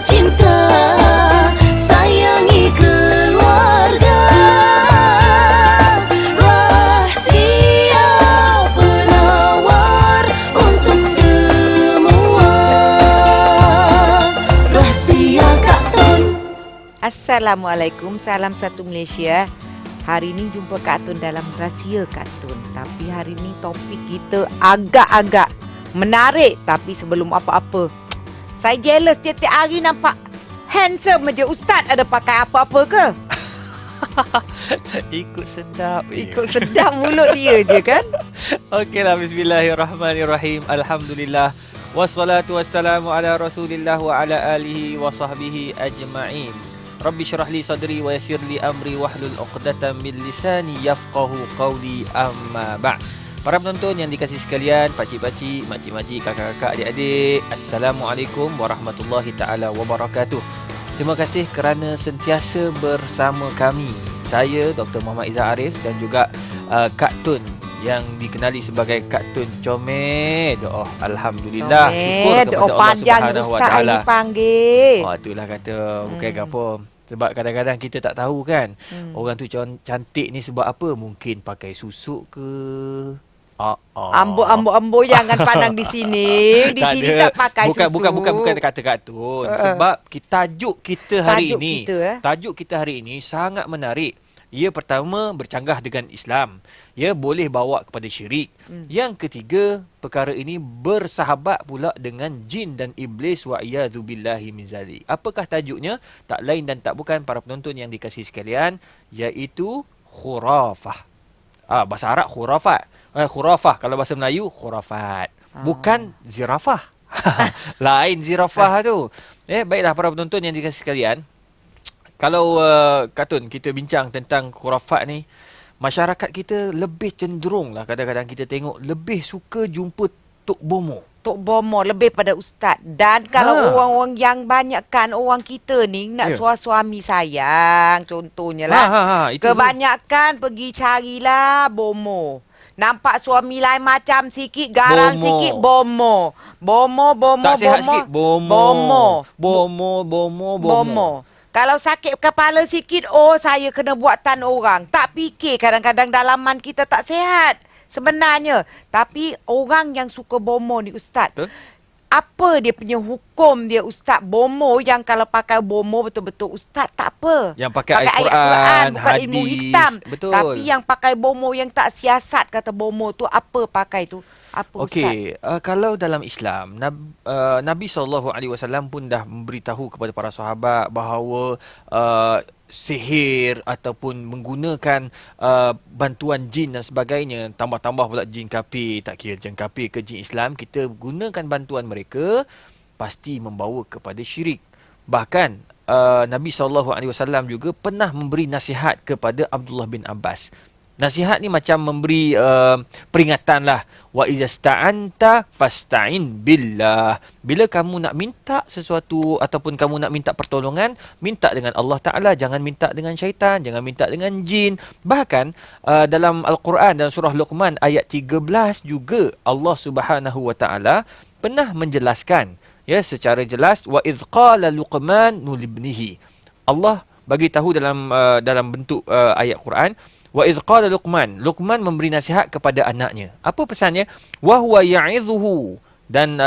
cinta, sayangi keluarga. Rahsia penawar untuk semua. Rahsia Kak Tun. Assalamualaikum, salam satu Malaysia. Hari ini jumpa Kak Tun dalam Rahsia Kak Tun. Tapi hari ini topik kita agak-agak menarik. Tapi sebelum apa-apa, saya jealous tiap-tiap hari nampak handsome je. Ustaz ada pakai apa-apa ke? Ikut sedap. Ikut sedap mulut dia je kan? Okeylah, bismillahirrahmanirrahim. Alhamdulillah. Wassalatu wassalamu ala Rasulillah wa ala alihi wa sahbihi ajma'in. Rabbi syrah li sadri wa yassir li amri wahlul 'uqdatam min lisani yafqahu qawli, amma ba'd. Para penonton yang dikasihi sekalian, pakcik-pakcik, makcik-makcik, kakak-kakak, adik-adik, Assalamualaikum warahmatullahi taala wabarakatuh. Terima kasih kerana sentiasa bersama kami. Saya Dr. Muhammad Izzah Arif dan juga Kak Tun yang dikenali sebagai Kak Tun Comel. Oh, alhamdulillah. Syukur kepada Allah panjang Subhanahu wa Ustaz taala. ini panggil. Oh, itulah kata bukan apa. Sebab kadang-kadang kita tak tahu kan. Orang tu cantik ni sebab apa? Mungkin pakai susuk ke. Ambo jangan pandang di sini. Di tak sini ada. tak pakai susu. Bukan kata Kak Tun. Sebab tajuk kita hari Tajuk ini. Tajuk kita hari ini sangat menarik. Ia pertama bercanggah dengan Islam. Ia boleh bawa kepada syirik. Yang ketiga, perkara ini bersahabat pula dengan jin dan iblis, wa iyadzu billahi min zalik. Apakah tajuknya? Tak lain dan tak bukan para penonton yang dikasihi sekalian, iaitu khurafah. Bahasa Arab khurafat. Khurafah, kalau bahasa Melayu khurafat. Bukan zirafah. Lain zirafah tu. Baiklah para penonton yang dikasihi sekalian. Kalau Kak Tun, kita bincang tentang khurafat ni, masyarakat kita lebih cenderung lah kadang-kadang kita tengok lebih suka jumpa Tok Bomo. Tok Bomo lebih pada ustaz. Dan kalau orang-orang yang banyak kan orang kita ni nak suami sayang contohnya lah. Kebanyakan pergi carilah Bomo. Nampak suami lain macam sikit, garang Bomo. sikit, Bomo. Bomo. Tak sihat sikit, Bomo. Kalau sakit kepala sikit, saya kena buatan orang. Tak fikir kadang-kadang dalaman kita tak sihat sebenarnya. Tapi orang yang suka Bomo ni Ustaz, apa dia punya hukum dia Ustaz? Bomo yang kalau pakai Bomo betul-betul Ustaz tak apa. Yang pakai ayat Quran, bukan hadis, ilmu hitam. betul. Tapi yang pakai Bomo yang tak siasat kata Bomo tu apa pakai tu? Apa Ustaz? Okey, kalau dalam Islam, Nabi SAW pun dah memberitahu kepada para sahabat bahawa sihir ataupun menggunakan bantuan jin dan sebagainya, tambah-tambah pula jin kafir, tak kira jin kafir ke jin Islam, kita gunakan bantuan mereka pasti membawa kepada syirik. Bahkan Nabi SAW juga pernah memberi nasihat kepada Abdullah bin Abbas. Nasihat ni macam memberi peringatan lah. Wa izasta'anta fasta'in billah. Bila kamu nak minta sesuatu ataupun kamu nak minta pertolongan, minta dengan Allah Ta'ala. Jangan minta dengan syaitan, jangan minta dengan jin. Bahkan dalam Al-Quran dan surah Luqman ayat 13 juga Allah Subhanahu wa Ta'ala pernah menjelaskan secara jelas, wa idh qala Luqman libnihi. Allah bagi tahu dalam bentuk ayat Quran, wa idh qala Luqman memberi nasihat kepada anaknya. Apa pesannya? Wa huwa ya'idhuhu, dan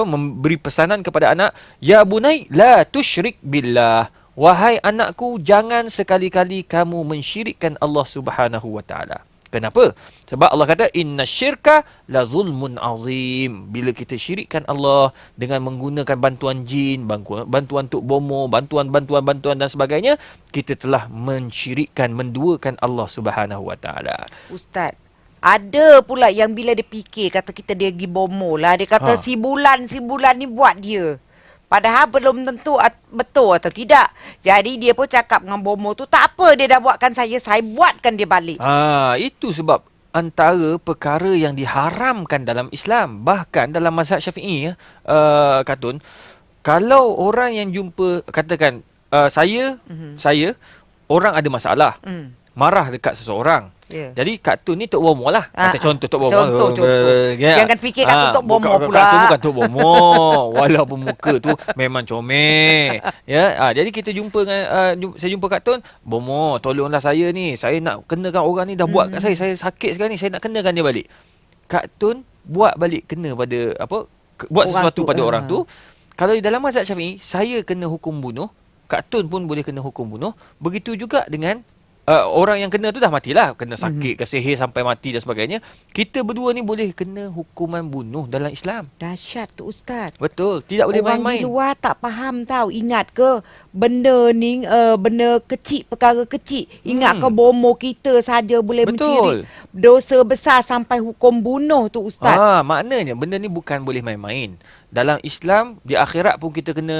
memberi pesanan kepada anak, ya bunai la tusyrik billah. Wahai anakku, jangan sekali-kali kamu mensyirikkan Allah Subhanahu wa taala. Kenapa? Sebab Allah kata innasyirka la zulmun azim. Bila kita syirikkan Allah dengan menggunakan bantuan jin, bantuan Tok Bomo, bantuan dan sebagainya, kita telah mensyirikkan, menduakan Allah Subhanahu wa taala. Ustaz, ada pula yang bila dia fikir kata kita dia pergi Bomo lah, dia kata si bulan ni buat dia. Padahal belum tentu betul atau tidak. Jadi dia pun cakap dengan Bomo tu, tak apa dia dah buatkan saya buatkan dia balik. Itu sebab antara perkara yang diharamkan dalam Islam. Bahkan dalam mazhab Syafi'i, Kak Tun, kalau orang yang jumpa, katakan saya orang ada masalah. marah dekat seseorang. Ya. Jadi kartun ni Tok Bomo lah. Kata contoh Tok Bomo. Contoh. Jangan fikir kartun Tok Bomo pula. Kartun bukan Tok Bomo. Walaupun muka tu memang comel. Ya. Jadi kita jumpa dengan saya jumpa kartun, Bomo, tolonglah saya ni. Saya nak kenakan orang ni dah buat kat saya. Saya sakit sekarang ni. Saya nak kenakan dia balik. Kartun buat balik kena pada buat Orang sesuatu tu, pada orang tu. Kalau di dalam mazhab Syafi'i, saya kena hukum bunuh, kartun pun boleh kena hukum bunuh. Begitu juga dengan orang yang kena tu dah matilah, kena sakit ke sihir sampai mati dan sebagainya. Kita berdua ni boleh kena hukuman bunuh dalam Islam. Dahsyat tu Ustaz. Betul, tidak boleh Orang main-main. di luar tak faham tau. Ingat ke benda ni benda kecil, perkara kecil. Ingat ke bomo kita saja boleh Betul. menciri dosa besar sampai hukum bunuh tu Ustaz. Maknanya benda ni bukan boleh main-main. Dalam Islam, di akhirat pun kita kena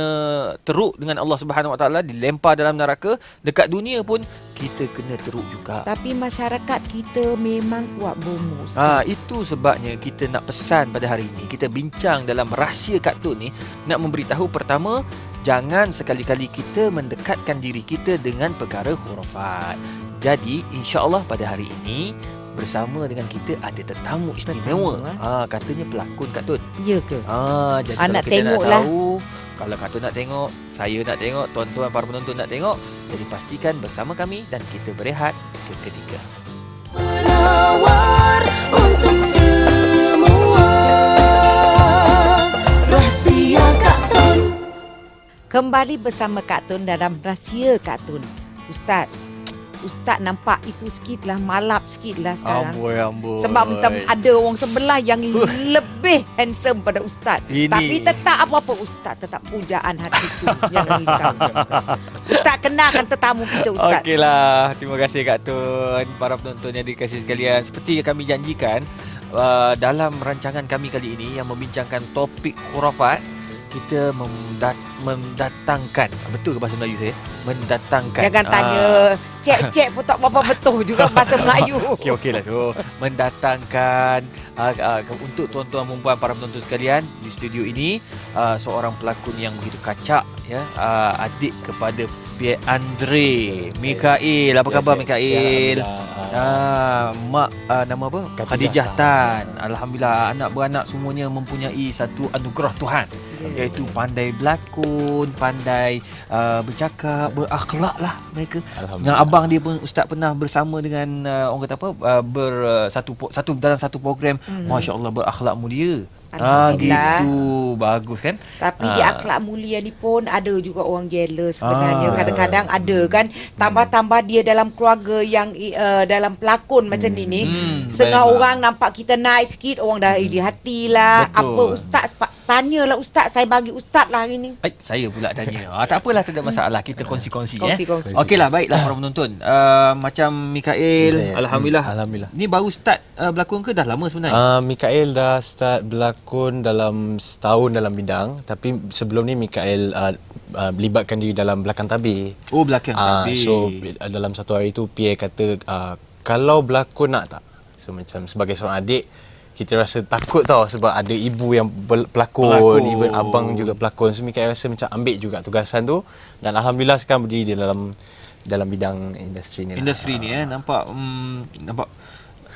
teruk dengan Allah Subhanahu Wa Taala, dilempar dalam neraka. Dekat dunia pun kita kena teruk juga. Tapi masyarakat kita memang kuat bomo Ustaz. Itu sebabnya kita nak pesan pada hari ini. Kita bincang dalam rahsia kartun ni, nak memberitahu pertama, jangan sekali-kali kita mendekatkan diri kita dengan perkara khurafat. Jadi, insya-Allah pada hari ini bersama dengan kita ada tetamu istimewa. Katanya pelakon kartun. Ya ke? Jadi Nak kalau kita nak tengoklah. tahu, kalau kartun nak tengok, saya nak tengok, tuan-tuan para penonton nak tengok, jadi pastikan bersama kami dan kita berehat seketika. Penawar untuk semua rahsia kartun. Kembali bersama kartun dalam rahsia kartun. Ustaz nampak itu sikitlah, malap sikitlah sekarang. Amboi. Sebab ada orang sebelah yang lebih handsome pada Ustaz. Tapi tetap apa-apa Ustaz, tetap pujaan hatiku. Jangan risau. Ustaz kenalkan tetamu kita Ustaz. Okeylah, terima kasih Kak Tun, para penonton yang dikasihi sekalian. Seperti yang kami janjikan, dalam rancangan kami kali ini yang membincangkan topik khurafat, kita mendatangkan, betul ke bahasa Melayu saya? Mendatangkan. Jangan tanya cek pun tak berapa betul juga bahasa Melayu. Okeylah tu. Mendatangkan untuk tuan-tuan dan puan para penonton sekalian di studio ini, seorang pelakon yang begitu kacak, ya, adik kepada Pierre Andre Mikael. Apa khabar Mikael? Mak nama apa? Khadijah Tan. Alhamdulillah, anak beranak semuanya mempunyai satu anugerah Tuhan, iaitu pandai berlakon, pandai bercakap, berakhlak lah mereka. Yang abang dia pun Ustaz pernah bersama dengan orang kata apa, dalam satu program. Masya-Allah, berakhlak mulia. Alhamdulillah. Gitu. Bagus kan? Tapi di akhlak mulia ni pun ada juga orang jealous sebenarnya. Kadang-kadang ada kan, tambah-tambah dia dalam keluarga yang dalam pelakon macam ni. Setengah orang nampak kita naik sikit, orang dah di hati lah. Betul. Apa Ustaz, tanyalah Ustaz, saya bagi Ustaz lah hari ni. Saya pula tanya. Tak apalah, tak ada masalah. Kita kongsi-kongsi. Kongsi-kongsi. Okeylah, baiklah para penonton. Macam Mikael, Alhamdulillah. Ni baru start berlakon ke dah lama sebenarnya? Mikael dah start berlakon dalam setahun dalam bidang. Tapi sebelum ni Mikael melibatkan diri dalam belakang tabir. Oh, belakang tabir. So dalam satu hari tu Pierre kata, kalau berlakon nak tak? So macam sebagai seorang adik, kita rasa takut tau sebab ada ibu yang pelakon, even abang juga pelakon. So Mikael rasa macam ambil juga tugasan tu, dan Alhamdulillah sekarang berdiri dalam bidang industri ni. Industri ni nampak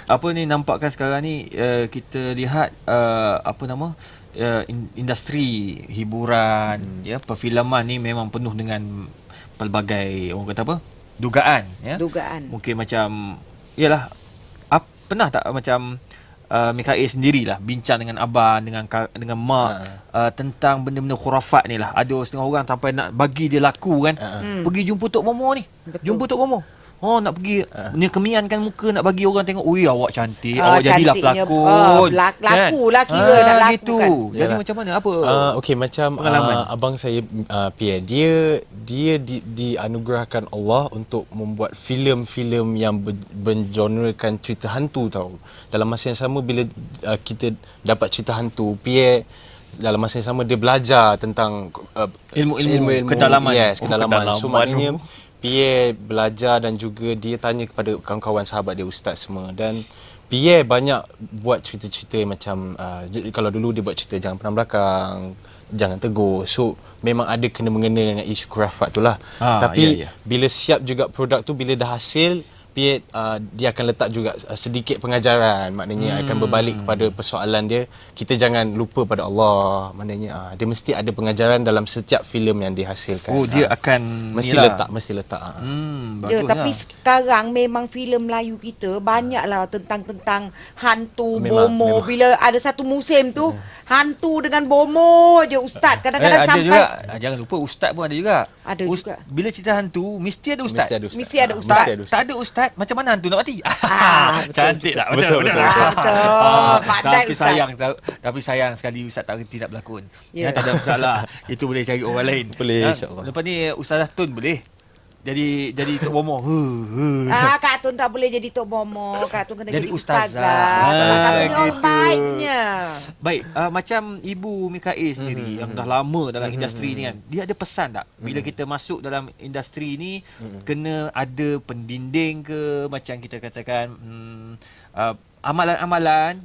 apa ni, nampakkan sekarang ni kita lihat industri hiburan, ya, perfilman ni memang penuh dengan pelbagai orang kata apa, dugaan, ya. Mungkin macam yalah, pernah tak macam Mikael sendirilah bincang dengan abang, dengan mak tentang benda-benda khurafat ni lah. Ada setengah orang sampai nak bagi dia laku kan. Pergi jumpa Tok Momo ni. Betul. Jumpa Tok Momo. Nak pergi ni kemiankan muka, nak bagi orang tengok, ui awak cantik, awak jadilah pelakon. Lakulah kira dah laku gitu. kan. Jadi Yalah. macam mana, apa Okey, macam abang saya Pierre, dia dianugerahkan Allah untuk membuat filem-filem yang bergenrekan cerita hantu tau. Dalam masa yang sama, bila kita dapat cerita hantu, Pierre dalam masa yang sama dia belajar tentang ilmu-ilmu kedalaman. Yes, kedalaman. So kedalaman. maknanya Pierre belajar, dan juga dia tanya kepada kawan-kawan sahabat dia, ustaz semua. Dan Pierre banyak buat cerita-cerita macam kalau dulu dia buat cerita jangan pandang belakang, jangan tegur. So memang ada kena-mengena dengan isu khurafat tu lah. Tapi bila siap juga produk tu, bila dah hasil, Piet dia akan letak juga sedikit pengajaran, maknanya akan berbalik kepada persoalan dia, kita jangan lupa pada Allah, maknanya dia mesti ada pengajaran dalam setiap filem yang dihasilkan. Oh, dia akan mesti ni lah. letak, mesti letak. Ya, Bagus tapi lah. sekarang memang filem Melayu kita banyaklah tentang hantu, Memang, bomo. memang. Bila ada satu musim tu, hantu dengan bomo je ustaz. Kadang-kadang ada sampai juga. Jangan lupa ustaz pun ada juga. Ada juga. Bila cerita hantu mesti ada ustaz. Mesti ada ustaz. Mesti ada ustaz. Mesti ada Tak ada ustaz, macam mana hantu nak mati? betul. Cantik tak? Betul, betul, betul. Betul. Pandai Tapi ustaz. tapi sayang sekali ustaz tak reti nak berlakon. Ya. Tak ada masalah. Itu boleh cari orang lain. Boleh, insya-Allah. Lepas ni Ustazah Tun boleh. Jadi Tok Bomo. Kak Tun tak boleh jadi Tok Bomo. Kak Tun kena Jadi jadi ustazah. ustazah. Kak Tun ni orang gitu. baiknya. Baik, macam Ibu Mikael sendiri yang dah lama dalam industri ni kan, dia ada pesan tak bila kita masuk dalam industri ni kena ada pendinding ke, macam kita katakan amalan-amalan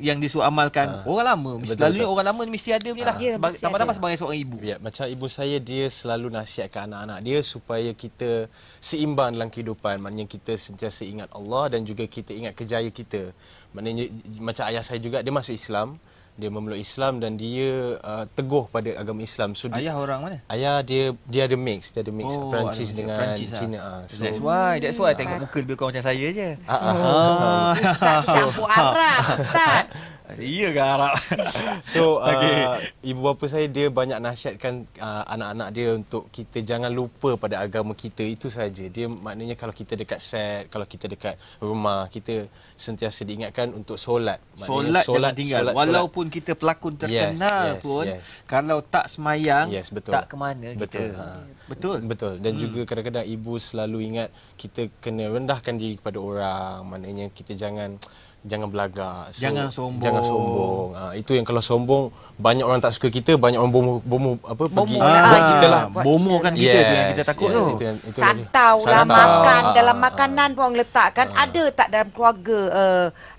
yang disuruh amalkan orang lama, Betul, selalunya betul. orang lama ni mesti ada punya lah. Ya, mesti Tambah-tambah ada. sebagai seorang ibu. Ya, macam ibu saya, dia selalu nasihatkan anak-anak dia supaya kita seimbang dalam kehidupan. Maknanya kita sentiasa ingat Allah dan juga kita ingat kejaya kita. Maknanya macam ayah saya juga, dia masuk Islam, dia memeluk Islam dan dia teguh pada agama Islam. So Ayah orang mana? ayah dia ada mix, Perancis ada dengan Perancis lah. Cina. So That's why tengok muka lebih kurang macam saya je. Ustaz campur Arab, Ustaz. Iya ke Arab? So Okey. ibu bapa saya, dia banyak nasihatkan anak-anak dia untuk kita jangan lupa pada agama kita, itu saja. Dia maknanya kalau kita dekat set, kalau kita dekat rumah, kita sentiasa diingatkan untuk solat. Maknanya Solat jangan tinggal. Walaupun kita pelakon terkenal Yes, pun, yes. kalau tak semayang, Yes, betul. tak ke mana Betul. kita. Betul. Betul. Dan juga kadang-kadang ibu selalu ingat kita kena rendahkan diri kepada orang. Maknanya kita jangan belagak. So, Jangan sombong. Jangan sombong. Itu yang kalau sombong, banyak orang tak suka kita, banyak orang bomo pergi lah. buat kita lah. Bomo kan kita tu yang kita takut tu. Itu Santau lah Santau. makan dalam makanan pun orang letakkan. Ada tak dalam keluarga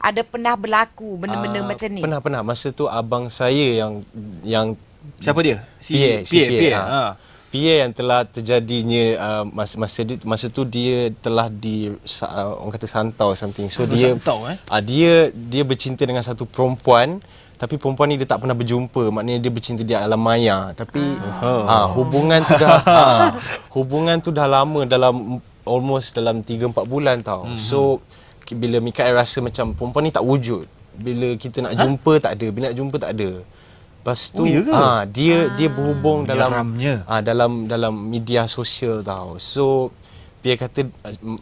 ada pernah berlaku benda-benda macam ni? Pernah. Masa tu abang saya yang Siapa dia? Pierre. Ha. Pierre yang telah terjadinya masa tu dia telah orang kata santau something. So dia Santau, dia bercinta dengan satu perempuan, tapi perempuan ni dia tak pernah berjumpa. Maknanya dia bercinta di alam maya. Tapi hubungan tu dah lama, dalam almost dalam 3-4 bulan tau. So bila Mikael rasa macam perempuan ni tak wujud. Bila kita nak jumpa tak ada, bila nak jumpa tak ada. Lepas tu ya ke? dia berhubung Geramnya. dalam media sosial tau. So Pierre kata,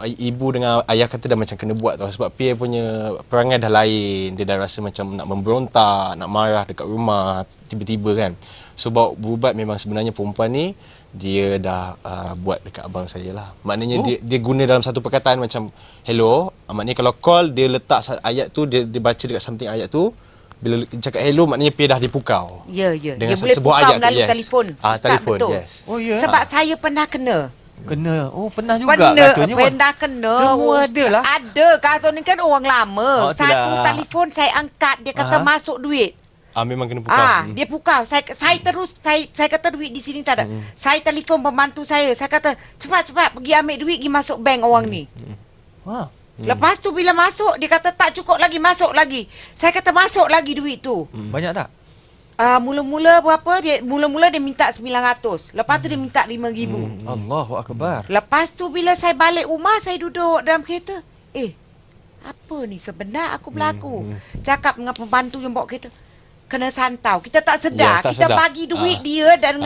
ibu dengan ayah kata dah macam kena buat tau, sebab Pierre punya perangai dah lain. Dia dah rasa macam nak memberontak, nak marah dekat rumah tiba-tiba kan. So berubat memang sebenarnya perempuan ni dia dah buat dekat abang saya lah. Maknanya dia guna dalam satu perkataan macam hello. Maknanya kalau call, dia letak ayat tu, dia baca dekat something ayat tu. Bila cakap hello, maknanya Pierre dah dipukau. Ya. Dengan Dia boleh sebuah pukau ayat tu, melalui yes. telefon. Ustaz, Telefon, betul. yes. Oh ya. Sebab saya pernah kena. Pernah juga katanya. Pernah kena. Semua Ustaz. ada lah. Ada. Kak ni kan orang lama. Oh, Satu itulah. telefon saya angkat, dia kata masuk duit. Memang kena pukau. Dia pukau. Saya kata duit di sini tak ada. Saya telefon pembantu saya. Saya kata cepat pergi ambil duit, pergi masuk bank orang ni. Lepas tu bila masuk, dia kata tak cukup lagi, masuk lagi. Saya kata masuk lagi duit tu. Banyak tak? Mula-mula berapa? Mula-mula dia minta 900. Lepas tu dia minta 5,000. Allahu akbar. Lepas tu bila saya balik rumah, saya duduk dalam kereta. Apa ni sebenar aku berlaku? Cakap dengan pembantu yang bawa kereta. Kena santau. Kita tak sedar. Yes, tak Kita sedar. bagi duit dia dan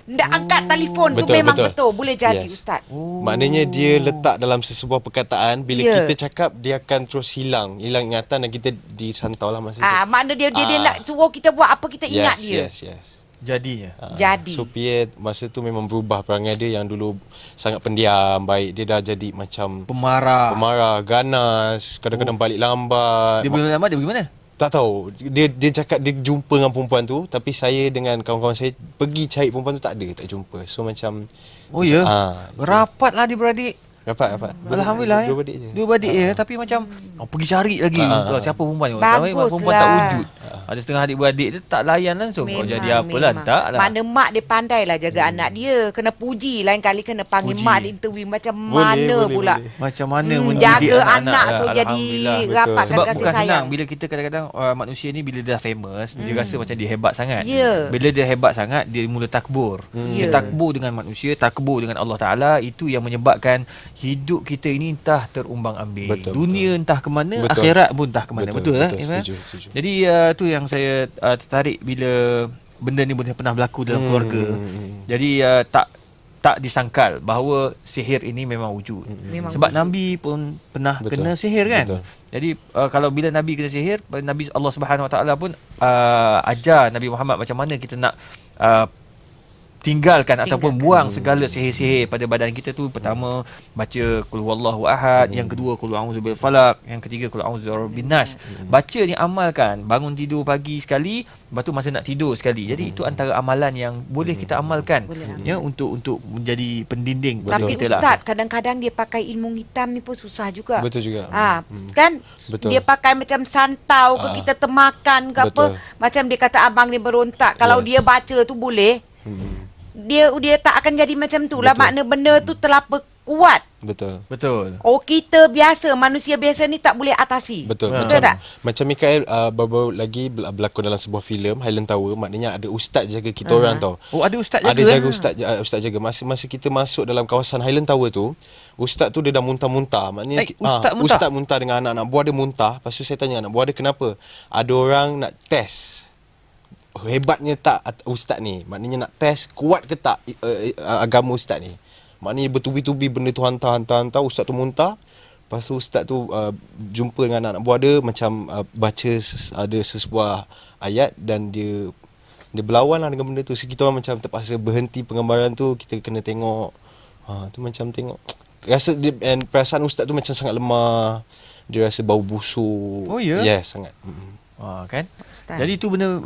nak angkat telefon tu memang betul. Boleh jadi, Yes. Ustaz. Maknanya dia letak dalam sesebuah perkataan, bila Ya. kita cakap, dia akan terus hilang ingatan dan kita disantau lah masa tu. Makna dia nak suruh kita buat apa kita ingat dia. Yes. Jadinya. Jadi. So Pierre masa tu memang berubah perangai dia, yang dulu sangat pendiam, baik. Dia dah jadi macam pemarah, ganas, kadang-kadang balik lambat. Dia pergi mana? Tak tahu. Dia cakap dia jumpa dengan perempuan tu, tapi saya dengan kawan-kawan saya pergi cari perempuan tu, tak jumpa. So macam Rapat lah adik-beradik. Rapat. Alhamdulillah. Dua beradik je. Dua beradik je, tapi macam pergi cari lagi siapa perempuan tu. Baguslah. Perempuan tak wujud. Ada setengah adik-beradik dia tak layan langsung. Kau jadi apalah, tak lah. Makna mak dia pandai lah jaga anak dia. Kena puji. Lain kali kena panggil Puji. mak dia interview. Macam mana pula. Macam mana mendidik Jaga anak-anak anak lah. so jadi Alhamdulillah. rapatkan Sebab kasih bukan sayang. senang bila kita kadang-kadang manusia ni bila dia dah famous, dia rasa macam dia hebat sangat. Ya. Bila dia hebat sangat, dia mula takbur. Dia Ya. takbur dengan manusia, takbur dengan Allah Ta'ala. Itu yang menyebabkan hidup kita ini entah terumbang-ambing. Betul, Dunia entah ke mana, Betul. akhirat pun entah ke mana. Betul, Imran? Setuju. Jadi tu yang saya tertarik bila benda ni pernah berlaku dalam keluarga. Jadi tak disangkal bahawa sihir ini memang wujud. Memang Sebab wujud. Nabi pun pernah Betul. kena sihir kan. Betul. Jadi kalau bila Nabi kena sihir, Nabi Allah Subhanahu Wa Taala pun ajar Nabi Muhammad macam mana kita nak tinggalkan ataupun buang segala sihir-sihir pada badan kita tu. Pertama baca qul huwallahu ahad, yang kedua qul a'udzu bil falaq, yang ketiga qul a'udzu birabbin nas. Baca ni, amalkan, bangun tidur pagi sekali, lepas tu masa nak tidur sekali. Jadi itu antara amalan yang boleh kita amalkan ya untuk menjadi pendinding Tapi kita lah. Ustaz, kadang-kadang dia pakai ilmu hitam ni pun susah juga. Betul juga. Kan Betul. dia pakai macam santau ke kita temakan ke Betul. apa. Macam dia kata abang dia berontak. Kalau dia baca tu boleh. Dia tak akan jadi macam tu lah. Betul. Makna benda tu terlalu kuat. Betul. Oh, kita biasa, manusia biasa ni tak boleh atasi. Betul. Betul tak? Macam Mikael baru-baru lagi berlakon dalam sebuah filem Highland Tower, maknanya ada ustaz jaga kita orang tau. Oh, ada ustaz jaga. Ada jaga ustaz jaga. Masa kita masuk dalam kawasan Highland Tower tu, ustaz tu dia dah muntah-muntah. Maknanya ustaz muntah dengan anak-anak buah dia muntah. Lepas tu saya tanya anak buah dia kenapa? Ada orang nak test. Hebatnya tak ustaz ni. Maknanya nak test kuat ke tak agama ustaz ni. Maknanya bertubi-tubi benda tu hantar ustaz tu muntah. Lepas tu ustaz tu jumpa dengan anak-anak buah dia macam baca ada sesebuah ayat dan dia berlawan lah dengan benda tu. So kita orang macam terpaksa berhenti penggambaran tu, kita kena tengok. Tu macam tengok rasa dia, and perasaan ustaz tu macam sangat lemah. Dia rasa bau busuk. Oh ya? Yes, sangat. Kan? Ustaz. Jadi itu benda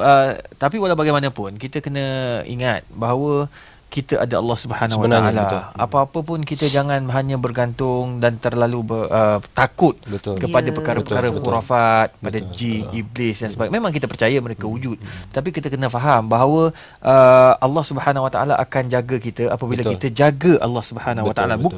tapi walau bagaimanapun kita kena ingat bahawa kita ada Allah Subhanahu Wa Sebenarnya, Taala. betul. Apa-apa pun kita jangan hanya bergantung dan terlalu takut Betul. kepada Ya. perkara-perkara Betul. khurafat, pada Betul. jin, iblis dan sebagainya. Memang kita percaya mereka wujud. Tapi kita kena faham bahawa Allah Subhanahu Wa Taala akan jaga kita apabila Betul. kita jaga Allah Subhanahu Wa Taala. Betul.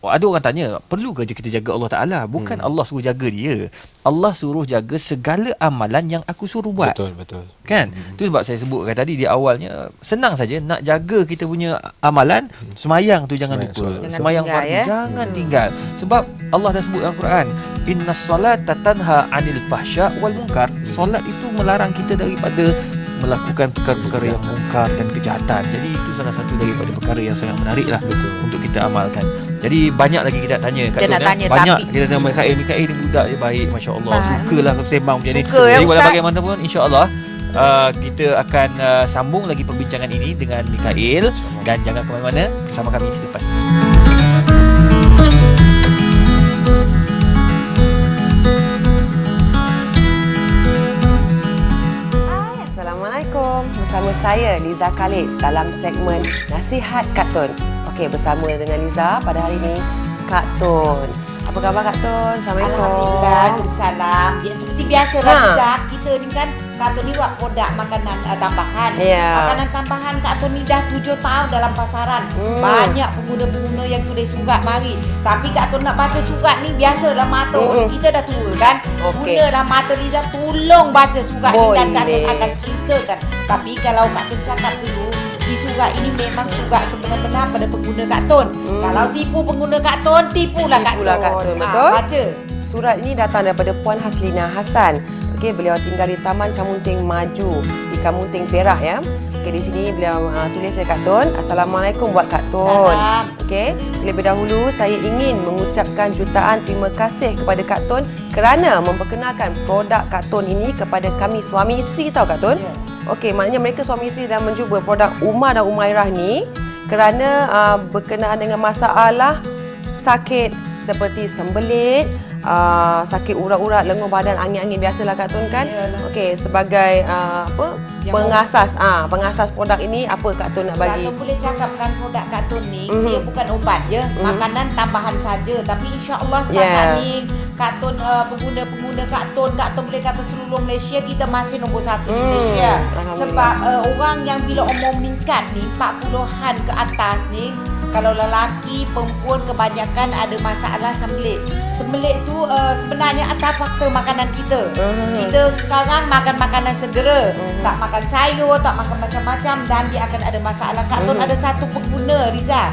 Ada orang tanya, perlu ke kita jaga Allah Taala? Bukan Allah suruh jaga dia. Allah suruh jaga segala amalan yang aku suruh buat. Betul. Kan? Itu sebab saya sebutkan tadi di awalnya, senang saja nak jaga kita punya amalan. Semayang tu jangan lupa. Jangan Semayang tinggal, fardu ya. jangan tinggal. Sebab Allah dah sebut dalam Quran, innas solata tanha 'anil fahsya wal munkar. Solat itu melarang kita daripada melakukan perkara-perkara yang mungkar dan kejahatan. Jadi itu salah satu daripada perkara yang sangat menarik lah untuk kita amalkan. Jadi banyak lagi kita nak tanya Kak Kita Tun, nak tanya, banyak tapi- kita tanya Mikael ni budak dia baik, masya-Allah. Sukalah sembang macam ni. Suka, ya, Jadi walau Ustaz? bagaimanapun insya-Allah kita akan sambung lagi perbincangan ini dengan Mikael dan jangan ke mana-mana, bersama kami selepas ini. Hai, Assalamualaikum. Bersama saya Liza Khalid dalam segmen Nasihat Kak Tun. Okey, bersama dengan Liza pada hari ini Kak Tun. Apa khabar Kak Tun? Assalamualaikum. Alhamdulillah, Waalaikumsalam. Ya, seperti biasalah Liza, kita ni kan Kak Tun ni buat produk makanan tambahan. Ya. Makanan tambahan Kak Tun ni dah 7 tahun dalam pasaran. Banyak pengguna-pengguna yang tulis surat mari. Tapi Kak Tun nak baca surat ni biasalah mata kita dah tua kan. Okey. Gunalah mata Liza, tolong baca surat ni dan Kak Tun Boleh. akan ceritakan. Tapi kalau Kak Tun cakap dulu, di surat ini memang surat sebenar-benar pada pengguna Kak Tun. Kalau tipu pengguna Kak Tun, tipulah Kak Tun. Tipulah Kak Tun, betul? Baca. Surat ini datang daripada Puan Haslina Hassan. Okey, beliau tinggal di Taman Kamunting Maju di Kamunting Perak ya. Okey, di sini beliau tulis Kak Tun, Assalamualaikum buat Kak Tun. Salam. Okey, terlebih dahulu saya ingin mengucapkan jutaan terima kasih kepada Kak Tun kerana memperkenalkan produk Kak Tun ini kepada kami suami isteri tau Kak Tun. Ya. Okey, maknanya mereka suami isteri dah mencuba produk Umar dan Umairah ni kerana berkenaan dengan masalah sakit seperti sembelit, sakit urat-urat, lenguh badan, angin-angin biasalah Kak Tun kan. Yalah. Okey, sebagai pengasas produk ini apa Kak Tun nak bagi? Kak Tun boleh cakapkan produk Kak Tun ni, dia bukan ubat je, makanan tambahan saja. Tapi insya-Allah sekarang ni Kak Tun, pengguna-pengguna Kak Tun boleh kata seluruh Malaysia kita masih nombor 1 di Malaysia. Sebab orang yang bila umur meningkat ni 40-an ke atas ni, kalau lelaki, perempuan kebanyakan ada masalah sembelit. Sembelit tu sebenarnya atas faktor makanan kita. Kita sekarang makan makanan segera, tak makan sayur, tak makan macam-macam dan dia akan ada masalah. Kak Tun ada satu pengguna, Riza.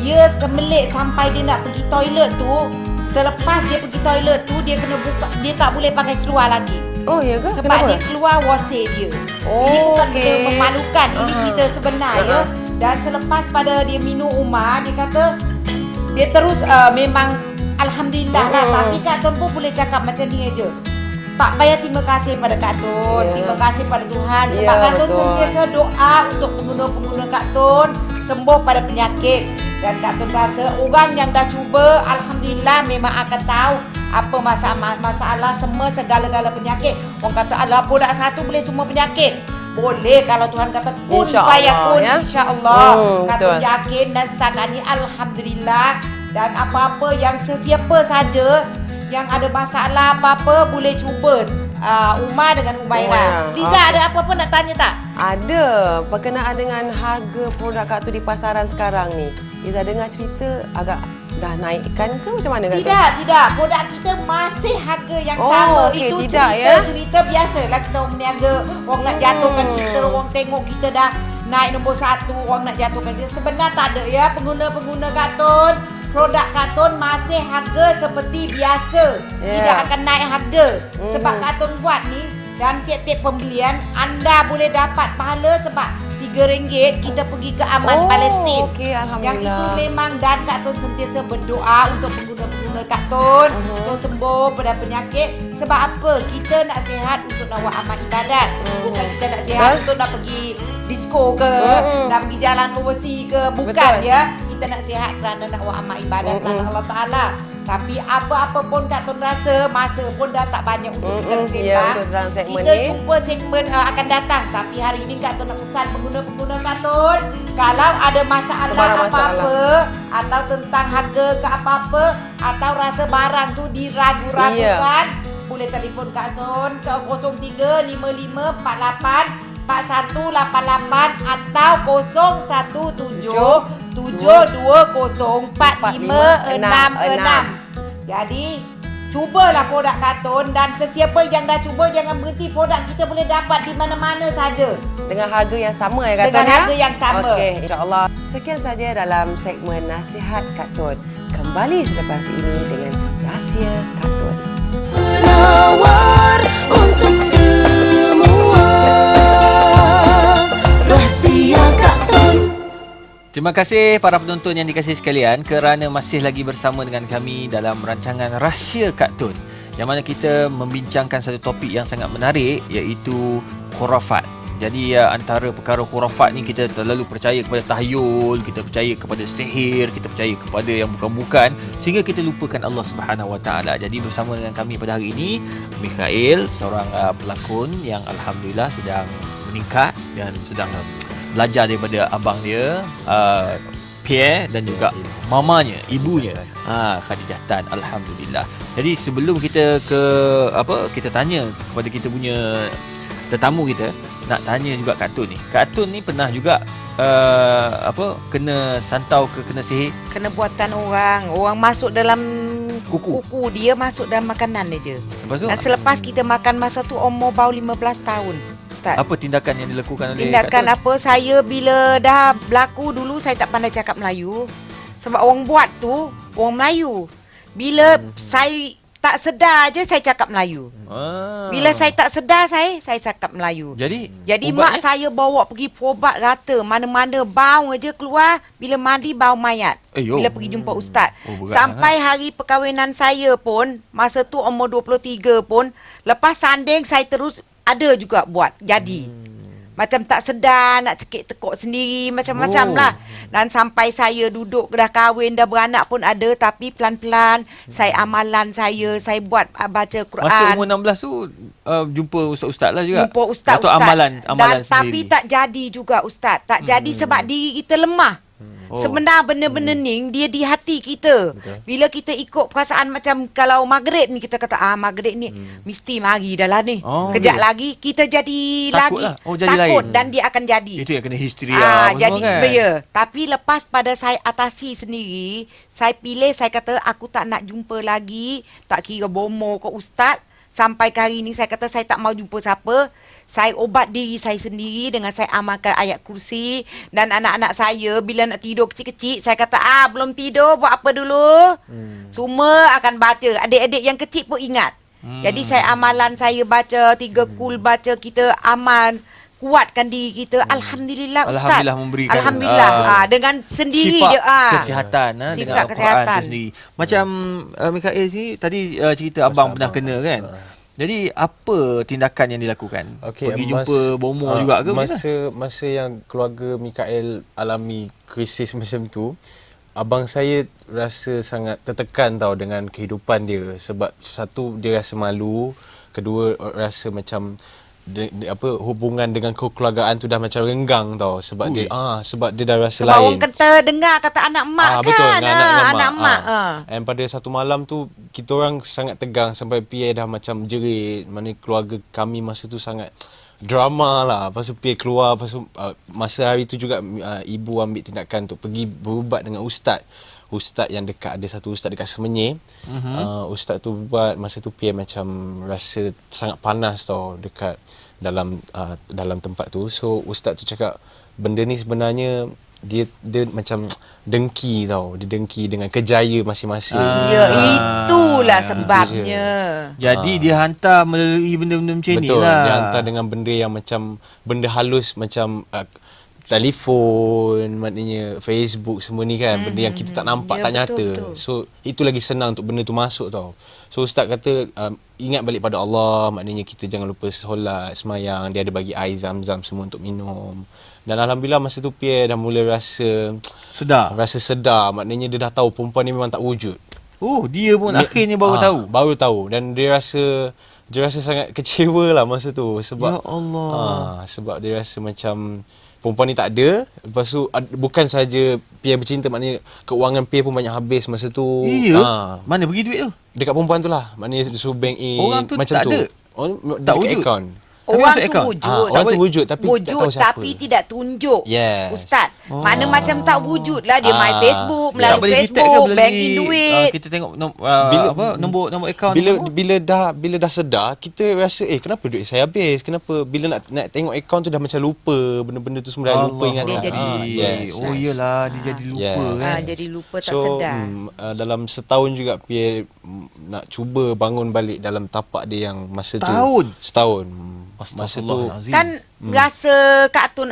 Dia sembelit sampai dia nak pergi toilet tu. Selepas dia pergi toilet tu, dia kena buka, dia tak boleh pakai seluar lagi. Oh ya ke? Sebab Kenapa? dia keluar wasir dia. Oh, ini bukan okey. benda memalukan. Ini cerita sebenar ya. Dan selepas pada dia minum Umar, dia kata dia terus memang Alhamdulillah lah. Tapi Kak Tun pun boleh cakap macam ni aja. Tak payah terima kasih pada Kak Tun. Terima kasih pada Tuhan. Sebab Kak Tun sentiasa doa untuk pengguna-pengguna Kak Tun sembuh pada penyakit. Dan Kak Tun rasa orang yang dah cuba, Alhamdulillah memang akan tahu apa masalah semua segala-gala penyakit. Orang kata alah produk satu boleh semua penyakit. Boleh kalau Tuhan kata kun fayakun, insya-Allah. Kak Tun yakin dan setakat ni Alhamdulillah. Dan apa-apa yang sesiapa saja yang ada masalah apa-apa boleh cuba Umar dengan Umairah. Liza ada apa-apa nak tanya tak? Ada. Berkenaan dengan harga produk Kak Tun di pasaran sekarang ni. Liza dengar cerita agak dah naikkan ke macam mana Kak Tun? Tidak. Produk kita masih harga yang sama. Okey, Itu tidak, cerita biasalah kita orang berniaga. Orang nak jatuhkan kita, orang tengok kita dah naik nombor 1, orang nak jatuhkan kita. Sebenarnya tak ada ya pengguna-pengguna Kak Tun. Produk Kak Tun masih harga seperti biasa. Tidak akan naik harga. Sebab Kak Tun buat ni dan tiap-tiap pembelian anda boleh dapat pahala sebab RM3 kita pergi ke Aman Palestin. Okey, alhamdulillah. Yang itu memang dan Kak Tun sentiasa berdoa untuk pengguna-pengguna Kak Tun so sembuh pada penyakit. Sebab apa? Kita nak sihat untuk nak buat amal ibadat. Bukan kita nak sihat untuk nak pergi disco ke, nak pergi jalan overseas ke. Bukan ya. Kita nak sihat kerana nak buat amal ibadat kerana Allah Ta'ala. Tapi apa-apa pun Kak Tun rasa masa pun dah tak banyak untuk kita sembang. Untuk dalam segmen Kita ni. jumpa segmen akan datang. Tapi hari ini Kak Tun nak pesan pengguna-pengguna Kak Tun, kalau ada masalah Sebarang apa-apa atau tentang harga ke apa-apa atau rasa barang tu diragu-ragukan, boleh telefon Kak Tun ke 035548 4188 atau 017-720-4566. Jadi cubalah produk Kak Tun dan sesiapa yang dah cuba jangan berhenti. Produk kita boleh dapat di mana-mana saja Dengan harga yang sama ya Kak Tun? dengan harga yang sama. Okey, insya-Allah. Sekian saja dalam segmen Nasihat Kak Tun. Kembali selepas ini dengan Rahsia Kak Tun. Penawar untuk semua. Rahsia Kak Tun. Terima kasih para penonton yang dikasihi sekalian kerana masih lagi bersama dengan kami dalam rancangan Rahsia Kak Tun, yang mana kita membincangkan satu topik yang sangat menarik iaitu khurafat. Jadi antara perkara khurafat ni kita terlalu percaya kepada tahyul, kita percaya kepada sihir, kita percaya kepada yang bukan-bukan sehingga kita lupakan Allah Subhanahu Wa Taala. Jadi bersama dengan kami pada hari ini Mikhail, seorang pelakon yang alhamdulillah sedang meningkat dan sedang belajar daripada abang dia Pierre dan juga mamanya, ibunya Khadijah Tan, alhamdulillah. Jadi sebelum kita kita tanya kepada kita punya tetamu kita, nak tanya juga Kak Tun ni. Kak Tun ni pernah juga kena santau ke kena sihir? Kena buatan orang masuk dalam kuku dia masuk dalam makanan dia je. Lepas tu Dan selepas kita makan masa tu umur baru 15 tahun. Ustaz. apa tindakan yang dilakukan oleh Tindakan Kak Tun? apa? Saya bila dah berlaku dulu saya tak pandai cakap Melayu. Sebab orang buat tu orang Melayu. Bila saya tak sedar je saya cakap Melayu. Bila saya tak sedar saya cakap Melayu. Jadi Mak saya bawa pergi berubat rata. Mana-mana bau aja keluar. Bila mandi bau mayat. Bila pergi jumpa ustaz. Sampai hari perkahwinan saya pun, masa tu umur 23 pun, lepas sanding saya terus ada juga buat. Jadi. macam tak sedar, nak cekik tekuk sendiri, macam-macam lah. Dan sampai saya duduk, dah kahwin, dah beranak pun ada, tapi pelan-pelan saya amalan saya buat baca Quran. Masa umur 16 tu jumpa ustaz-ustaz lah juga. Jumpa ustaz-ustaz. Atau amalan Dan sendiri. tapi tak jadi juga ustaz. Tak jadi sebab diri kita lemah. Oh. Sebenar benda-benda ni dia di hati kita. Betul. Bila kita ikut perasaan macam kalau maghrib ni kita kata maghrib ni mesti mari dah lah ni. Oh, Kejap boleh. lagi kita jadi Takut lagi lah. Oh, jadi takut lain. dan dia akan jadi. Itu yang kena histeria apa Jadi semua kan. ya. Tapi lepas pada saya atasi sendiri, saya pilih, saya kata aku tak nak jumpa lagi, tak kira bomo ke ustaz. Sampai ke hari ni saya kata saya tak mau jumpa siapa. Saya ubat diri saya sendiri dengan saya amalkan ayat kursi. Dan anak-anak saya bila nak tidur kecil-kecil, saya kata belum tidur, buat apa dulu? Semua akan baca. Adik-adik yang kecil pun ingat. Jadi saya amalan saya baca 3 kul, baca kita amal, kuatkan diri kita. Alhamdulillah ustaz. Alhamdulillah memberikan Alhamdulillah. Dengan sendiri sifat je kesihatan dengan sifat Al-Quran kesihatan. tu sendiri. Macam Mikael ni tadi cerita abang pernah kena kan. Jadi apa tindakan yang dilakukan? Okey, Pergi jumpa bomo juga ke? masa yang keluarga Mikael alami krisis macam tu, abang saya rasa sangat tertekan tau dengan kehidupan dia, sebab satu dia rasa malu, kedua rasa macam hubungan dengan kekeluargaan tu dah macam renggang tau, sebab dia dah rasa Sebab lain. orang kata dengar kata anak mak Betul, kan. Anak mak. And pada satu malam tu kita orang sangat tegang sampai PA dah macam jerit. Mana keluarga kami masa tu sangat drama lah. Lepas tu PA keluar, lepas tu masa hari tu juga ibu ambil tindakan untuk pergi berubat dengan ustaz yang dekat, ada satu ustaz dekat Semenyih. Ustaz tu buat masa tu PA macam rasa sangat panas tau dekat dalam tempat tu. So ustaz tu cakap benda ni sebenarnya dia macam dengki tau. Dia dengki dengan kejaya masing-masing. Ya, itulah sebabnya. Jadi dia hantar melalui benda-benda macam ni Betul, lah. dia hantar dengan benda yang macam benda halus, macam telefon, maknanya Facebook semua ni kan, benda yang kita tak nampak, tak nyata. betul. So itu lagi senang untuk benda tu masuk tau. So ustaz kata ingat balik pada Allah, maknanya kita jangan lupa solat, semayang, dia ada bagi air zam-zam semua untuk minum. Dan alhamdulillah masa tu Pierre dah mula rasa sedar, maknanya dia dah tahu perempuan ni memang tak wujud. Oh, dia pun akhirnya baru tahu. Dan dia rasa sangat kecewa lah masa tu, sebab Ya Allah. sebab dia rasa macam perempuan ni tak ada. Lepas tu bukan saja Pierre bercinta, maknanya keuangan Pierre pun banyak habis masa tu. Ya? Mana pergi duit tu? Dekat perempuan tu lah, maknanya dia suruh bank in. Orang tu macam tak tu. ada? Tak wujud? wujud. Akaun. Tapi Orang masuk tu akaun? wujud. Orang tu wujud tapi tak tahu siapa. tapi tidak tunjuk. Yes. Ustaz. Mana macam tak wujud lah dia my Facebook, Tak melalui boleh detect ke Facebook, melalui, bank in duit. kita tengok nombor akaun. Bila dah sedar, kita rasa kenapa duit saya habis? Kenapa bila nak tengok akaun tu dah macam lupa, benda-benda tu semua dah lupa ingatan. Dia jadi Oh iyalah, dia jadi lupa kan. Jadi lupa tak So sedar. dalam setahun juga Pierre nak cuba bangun balik dalam tapak dia yang masa tu. Setahun. Masa tu Astaghfirullahalazim. Kan rasa Kak Tun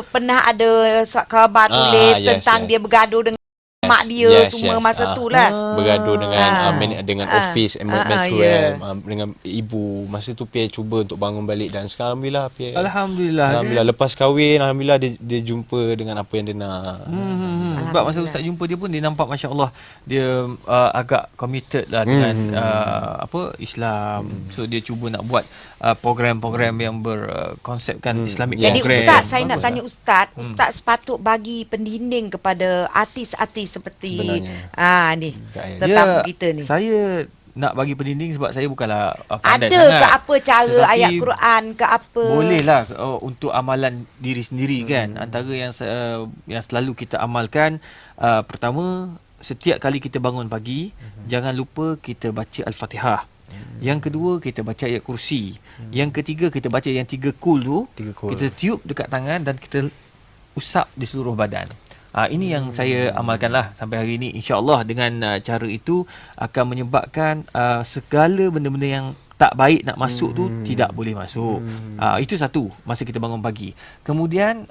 pernah ada surat khabar tulis yes, tentang yes. dia bergaduh dengan mak dia semua masa tu lah. bergaduh dengan office Metro ya. dengan ibu. Masa tu Pierre cuba untuk bangun balik, dan sekarang alhamdulillah Pierre. Alhamdulillah. Lepas kahwin alhamdulillah dia jumpa dengan apa yang dia nak. Sebab masa ustaz jumpa dia pun dia nampak masya-Allah dia agak committed lah dengan Islam. So dia cuba nak buat program-program yang berkonsepkan Islamic Jadi program. ustaz, saya nak tanya ustaz sepatut bagi pendinding kepada artis-artis seperti ni tetamu kita ni. Saya nak bagi pendinding sebab saya bukanlah pandai Ada sangat. ke apa cara Tetapi ayat Quran ke apa? Bolehlah untuk amalan diri sendiri kan. Antara yang selalu kita amalkan, pertama, setiap kali kita bangun pagi, jangan lupa kita baca Al-Fatihah. Yang kedua, kita baca ayat kursi. Yang ketiga, kita baca yang 3 kul tu. Kita tiup dekat tangan dan kita usap di seluruh badan. Ini yang saya amalkan lah sampai hari ini. InsyaAllah dengan cara itu akan menyebabkan segala benda-benda yang tak baik nak masuk tu tidak boleh masuk. Itu satu, masa kita bangun pagi. Kemudian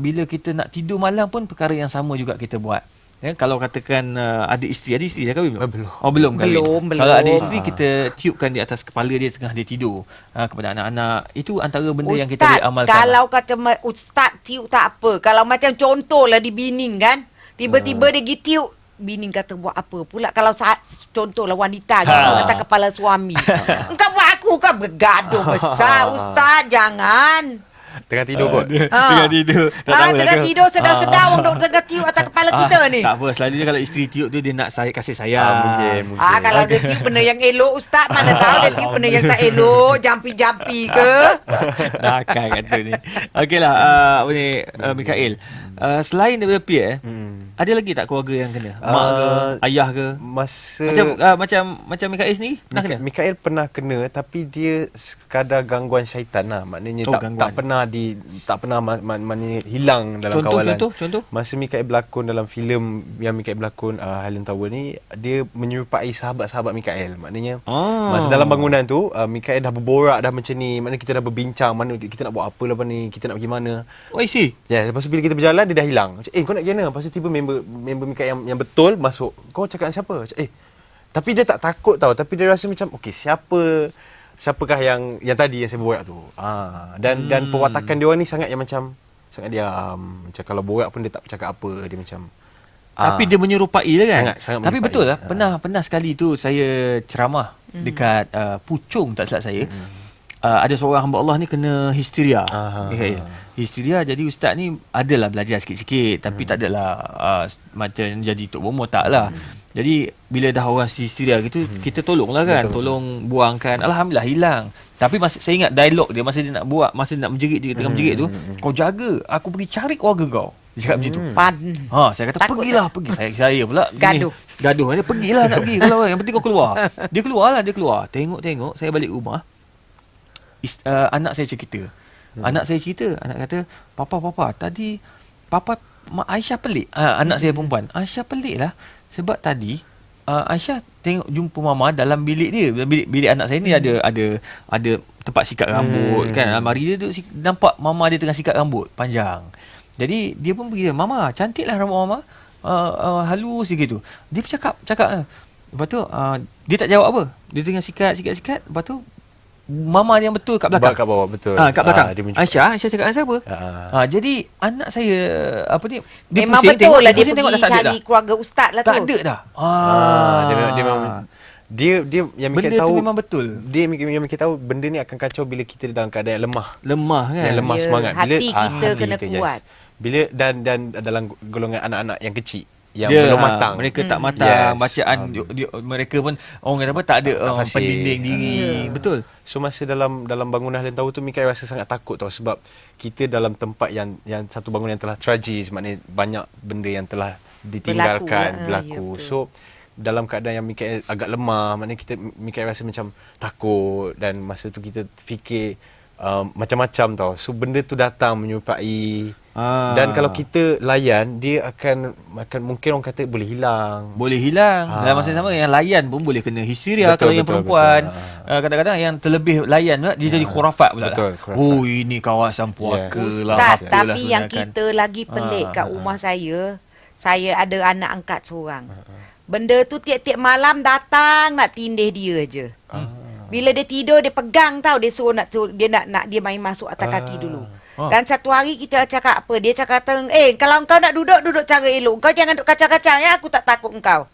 bila kita nak tidur malam pun perkara yang sama juga kita buat. kalau katakan ada isteri dah kahwin belum? Belum. Oh belum kahwin. Belum. Kalau ada isteri kita tiupkan di atas kepala dia tengah dia tidur. Kepada anak-anak, itu antara benda yang kita boleh amalkan. Kalau kata ustaz tiup tak apa. Kalau macam contohlah di Bining kan, tiba-tiba dia pergi tiup, Bining kata buat apa pula kalau contohlah wanita gitu atas kepala suami. Engkau buat aku kan bergaduh besar ustaz, jangan. Tengah tidur kot. Tengah tidur. Tengah tidur sedar-sedar orang duk tengah tiup atas kepala kita ni. Tak apa, selalunya kalau isteri tiup tu dia nak kasih sayang. Mungkin. Kalau dia tiup benda yang elok ustaz, mana tahu dia tiup benda yang tak elok, jampi-jampi ke. Nakal kata ni. Okeylah, apa ni, Mikael. Selain daripada Pierre, ada lagi tak keluarga yang kena? Mak ke, ayah ke? Macam Mikael sendiri pernah kena? Mikael pernah kena, tapi dia sekadar gangguan syaitan lah. Maknanya tak pernah maknanya hilang dalam kawalan. Contoh? Masa Mikael berlakon dalam filem yang Mikael berlakon Highland Tower ni, dia menyerupai sahabat-sahabat Mikael. Maknanya masa dalam bangunan tu Mikael dah berborak dah macam ni. Maknanya kita dah berbincang mana kita nak buat apa lepas ni, kita nak pergi mana. Oh, I see. Ya, lepas tu bila kita berjalan dia dah hilang. Macam, kau nak pergi mana? Lepas tu tiba member Mikael yang betul masuk. Kau cakap dengan siapa? Macam, tapi dia tak takut tau. Tapi dia rasa macam okey, siapakah yang tadi yang saya borak tu. Dan perwatakan dia orang ni sangat diam. Macam kalau borak pun dia tak cakap apa. Dia macam tapi dia menyerupai lah kan. Sangat tapi menyerupai. betul lah. Pernah sekali tu saya ceramah dekat Puchong, tak silap saya. Ada seorang hamba Allah ni kena histeria. Histeria, jadi ustaz ni adalah belajar sikit-sikit, tapi tak adalah macam jadi tok bomo, tak lah. Jadi bila dah orang histeria gitu, kita tolonglah kan. Tolong buangkan. Alhamdulillah hilang. Tapi saya ingat dialog dia masa dia nak buat, masa dia nak menjerit, dia tengah menjerit tu, kau jaga, aku pergi cari keluarga kau. Dia cakap macam tu. Saya kata Takut pergi. Saya pula Gaduh. Dia pergilah nak pergi. Kalau yang penting kau keluar. Dia keluar. Tengok saya balik rumah. Anak saya cerita. Anak kata, Papa, tadi Mak Aisyah pelik. Anak saya perempuan, Aisyah pelik lah. Sebab tadi Aisyah jumpa mama dalam bilik dia. Bilik anak saya ni ada tempat sikat rambut kan. Almari dia nampak mama dia tengah sikat rambut panjang. Jadi dia pun pergi, Mama, cantiklah rambut mama. Halus gitu. Dia cakap. Lepas tu dia tak jawab apa. Dia tengah sikat. Lepas tu mama yang betul kat belakang. Kat bawah, betul. Kat belakang. Aisyah cakap dengan siapa? Jadi anak saya dia memang pusing, betul lah dia pusing, pergi cari keluarga ustaz lah tu. Tak ada dah. Dia memang dia yang benda Mikael tahu tu memang betul. Dia yang Mikael tahu benda ni akan kacau bila kita dalam keadaan yang lemah kan. Yang lemah semangat. Hati kita kena kuat. Bila dan dalam golongan anak-anak yang kecil yang belum matang. Mereka tak matang. Yes. Bacaan mereka pun orang kata tak ada pendinding diri. Betul. So masa dalam bangunan Highland Tower tu Mikael rasa sangat takut tau, sebab kita dalam tempat yang satu bangunan yang telah tragis, maknanya banyak benda yang telah ditinggalkan berlaku. So dalam keadaan yang Mikael agak lemah, maknanya Mikael rasa macam takut, dan masa tu kita fikir macam-macam tau. So benda tu datang menyerupai. Dan kalau kita layan, dia akan mungkin orang kata boleh hilang. Dalam masa yang sama yang layan pun boleh kena histeria. Kalau yang perempuan kadang-kadang yang terlebih layan dia jadi khurafat pula. Oh, ini kawasan puaka lah. Ustaz, tapi yang kita lagi pelik kat rumah saya ada anak angkat seorang. Benda tu tiap-tiap malam datang nak tindih dia je. Bila dia tidur dia pegang tau, dia suruh dia nak dia main masuk atas kaki dulu. Dan satu hari kita cakap apa, dia cakap kalau kau nak duduk cara elok, kau jangan duduk kacang-kacang ya, aku tak takut engkau.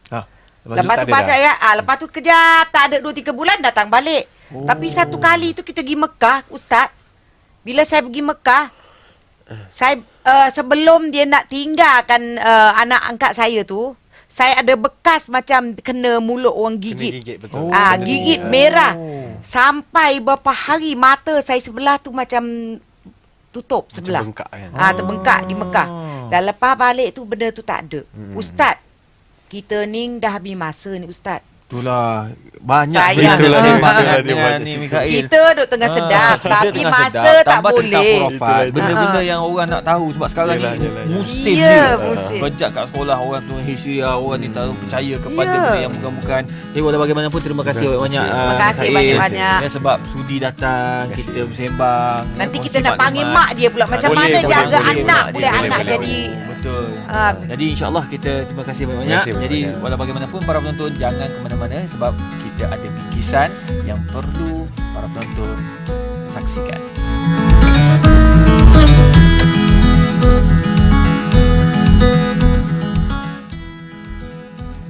Lepas tu baca ya, lepas tu kejap tak ada 2-3 bulan datang balik. Tapi satu kali tu kita pergi Mekah, ustaz. Bila saya pergi Mekah, saya sebelum dia nak tinggalkan anak angkat saya tu, saya ada bekas macam kena mulut orang gigit. Betul. Gigit merah. Sampai berapa hari mata saya sebelah tu macam tutup sebelah. Terbengkak kan. Terbengkak di Mekah. Dan lepas balik tu benda tu tak ada. Ustaz, kita ni dah habis masa ni ustaz. Itulah banyak dengan ni Mikael. Kita duk tengah sedap tapi masa tak boleh. Benda-benda yang orang nak tahu sebab sekarang ni musim musim. Kejap kat sekolah orang tu histeria, orang ni tahu percaya kepada benda yang bukan-bukan. Walau bagaimanapun terima kasih banyak. Terima kasih banyak-banyak. Sebab sudi datang, kita bersembang. Nanti kita nak panggil mak dia pula macam mana jaga anak, boleh anak jadi Betul. Ah. Jadi insya-Allah kita terima kasih banyak-banyak. Terima kasih Jadi banyak. walau bagaimanapun para penonton jangan ke mana-mana sebab kita ada bingkisan yang perlu para penonton saksikan.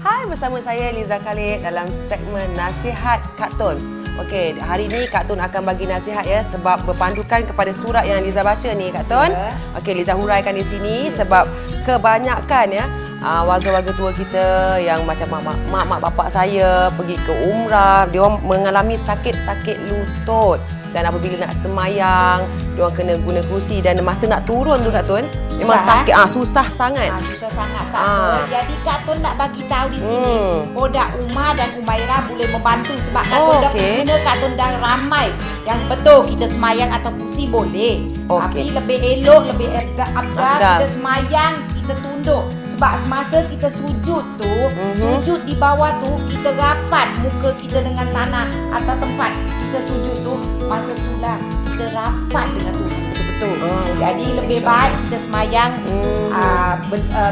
Hai, bersama saya Liza Khalid dalam segmen Nasihat Kartun. Okey, hari ni Kartun akan bagi nasihat ya sebab berpandukan kepada surat yang Liza baca ni Kartun. Ya. Okey, Liza huraikan di sini sebab kebanyakan ya warga-warga tua kita yang macam mak bapak saya pergi ke umrah, dia orang mengalami sakit-sakit lutut. Dan apabila nak semayang, dia orang kena guna kerusi dan masa nak turun tu Kartun, memang Susah, sakit, susah sangat. Susah sangat tak Ah. apa. Jadi Kak Tun nak bagi tahu di sini. Podak Umar dan Umairah boleh membantu sebab Kak Tun dah okey. guna, Kak Tun dah ramai. Yang betul kita semayang atau kursi boleh. Okey. Tapi lebih elok, lebih abdal Abdal. kita semayang, kita tunduk. Sebab semasa kita sujud tu, sujud di bawah tu kita rapat muka kita dengan tanah atau tempat kita sujud tu, masa tulang kita rapat dengan tu betul-betul. Jadi lebih baik kita semayang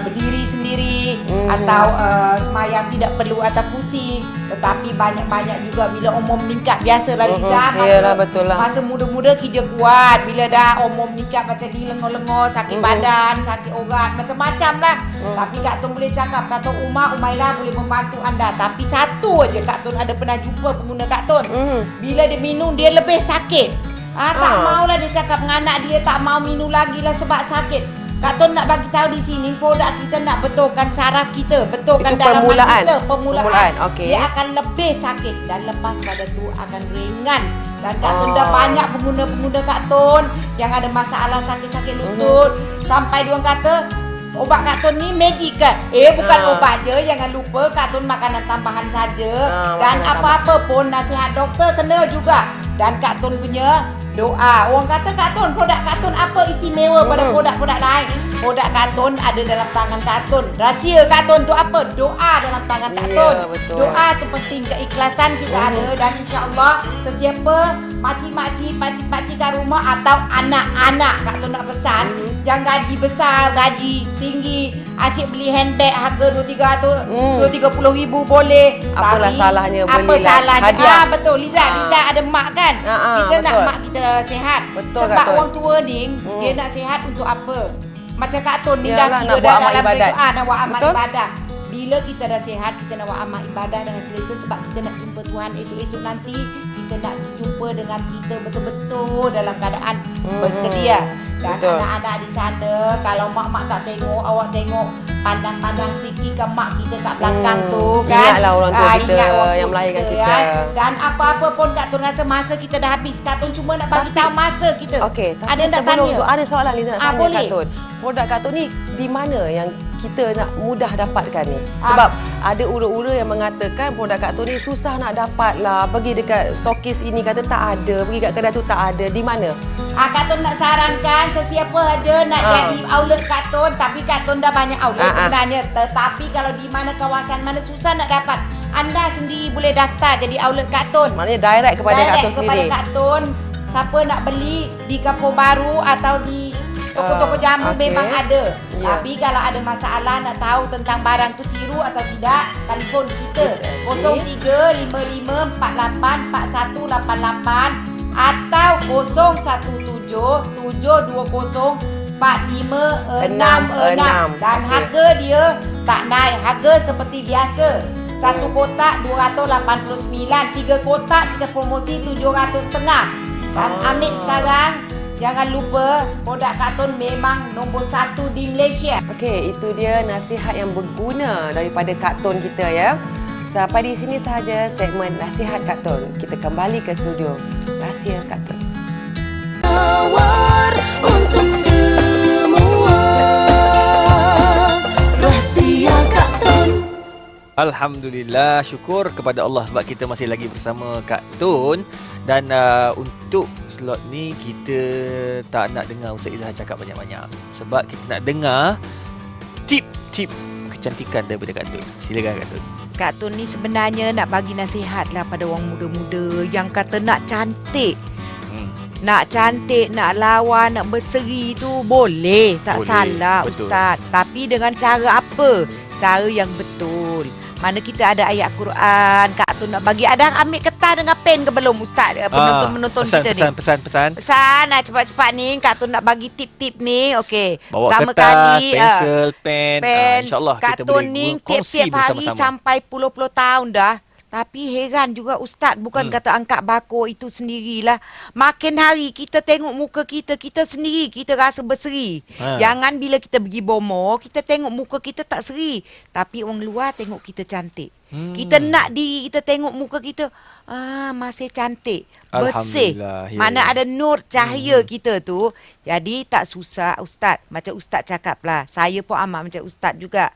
berdiri sendiri atau semayang tidak perlu atas kursi. Tetapi banyak-banyak juga bila umur meningkat, biasalah Liza, Yalah, betul lah. masa muda-muda kerja kuat, bila dah umur meningkat macam ni lengor-lengor, sakit badan, sakit urat, macam-macam lah. Tapi Kak Tun boleh cakap, Kak Tun Umairah boleh membantu anda. Tapi satu aja Kak Tun ada pernah jumpa pengguna Kak Tun. Bila dia minum dia lebih sakit. Tak maulah dia cakap dengan anak dia, tak mau minum lagi lah sebab sakit. Kak Tun nak bagi tahu di sini, produk kita nak betulkan saraf kita, betulkan Itu dalaman permulaan. kita, permulaan. Okey. Dia akan lebih sakit dan lepas pada tu akan ringan. Dan Kak Tun dah banyak pengguna-pengguna Kak Tun yang ada masalah sakit-sakit lutut. Sampai dia orang kata, obat Kak Tun ni magic ke? Bukan obat je, jangan lupa Kak Tun makanan tambahan saja. Dan makanan apa-apa pun nasihat doktor kena juga. Dan Kak Tun punya doa. Orang kata Kak Tun, produk Kak Tun apa istimewa pada produk-produk lain? Produk Kak Tun ada dalam tangan Kak Tun. Rahsia Kak Tun tu apa? Doa dalam tangan Kak Ya, Tun. betul. Doa tu penting, keikhlasan kita ada. Dan insya-Allah sesiapa makcik-makcik, pakcik-pakcik kat rumah atau anak-anak Kak Tun nak pesan, yang gaji besar, gaji tinggi, asyik beli handbag harga 2-3 ribu boleh. Apalah Tapi, salahnya apa belilah salahnya? hadiah. Betul. Liza ada mak kan? Kita nak betul. mak kita sihat. Betul, Sebab Kak Tun. orang tua ni dia nak sihat untuk apa? Macam Kak Tun ni Yalah, dah nak kira buat dah amal dalam ibadat. nak buat amal Betul. ibadah. Bila kita dah sihat, kita nak buat amal ibadah dengan selesa sebab kita nak jumpa Tuhan esok-esok nanti. Kita nak jumpa dengan kita betul-betul dalam keadaan bersedia. Dan Betul. anak-anak di sana, kalau mak-mak tak tengok, awak tengok pandang-pandang sikit ke mak kita kat belakang tu kan. Ingatlah orang tua kita ingat orang tua yang melahirkan kita. kan. Dan apa-apa pun Kak Tun rasa masa kita dah habis. Kak Tun cuma nak bagi tahu masa kita. Okey, tapi Ada nak sebelum tanya? tu ada soalan Liza nak tanya boleh. Kak Tun. Produk Kak Tun ni di mana yang kita nak mudah dapatkan ni? Sebab ada ura-ura yang mengatakan produk Kak Tun ni susah nak dapat lah. Pergi dekat stokis ini kata tak ada, pergi kat kedai tu tak ada. Di mana? Kak Tun nak sarankan sesiapa ada nak jadi outlet Kak Tun, tapi Kak Tun dah banyak outlet sebenarnya. Tetapi kalau di mana kawasan mana susah nak dapat, anda sendiri boleh daftar jadi outlet Kak Tun. Maknanya direct kepada Kak Tun kepada sendiri. Kak Tun. Siapa nak beli di Kampung Baru atau di toko-toko jamu okey. memang ada. Ya. Tapi kalau ada masalah nak tahu tentang barang tu tiru atau tidak, telefon kita 0355484188 atau 0177204566. Dan harga dia tak naik, harga seperti biasa. Satu kotak 289, 3 kotak kita promosi 700 setengah. Dan ambil sekarang, jangan lupa produk Kak Tun memang nombor 1 di Malaysia. Okey, itu dia nasihat yang berguna daripada Kak Tun kita ya. Sampai di sini sahaja segmen Nasihat Kak Tun. Kita kembali ke studio. Rahsia Kak Tun. Tawar untuk semua. Rahsia Kak Tun. Alhamdulillah, syukur kepada Allah sebab kita masih lagi bersama Kak Tun. Dan untuk slot ni kita tak nak dengar Ustaz Izzah cakap banyak-banyak. Sebab kita nak dengar tip-tip kecantikan daripada Kak Tun. Silakan Kak Tun. Kak Tun ni sebenarnya nak bagi nasihat lah pada orang muda-muda yang kata nak cantik. Nak cantik, nak lawa, nak berseri tu boleh, tak Boleh, salah betul. Ustaz. Tapi dengan cara apa? Cara yang betul. Mana kita ada ayat Quran, Kak Tun nak bagi. Ada ambil kertas dengan pen ke belum Ustaz? Penonton-penonton kita ni. Pesan. Pesan lah cepat-cepat ni. Kak Tun nak bagi tip-tip ni. Okey. Bawa Pertama kertas, kali, pensel, pen. InsyaAllah InsyaAllah kita Kak Tun boleh ni kongsi tiap-tiap hari bersama-sama. sampai puluh-puluh tahun dah. Tapi heran juga Ustaz, bukan kata angkat bakor itu sendirilah. Makin hari kita tengok muka kita, kita sendiri, kita rasa berseri. Ha. Jangan bila kita pergi bomo, kita tengok muka kita tak seri. Tapi orang luar tengok kita cantik. Kita nak diri kita tengok muka kita, masih cantik, bersih. Alhamdulillah, ya, Mana ya. ada nur cahaya kita tu. Jadi tak susah Ustaz. Macam Ustaz cakap lah. Saya pun amat macam Ustaz juga.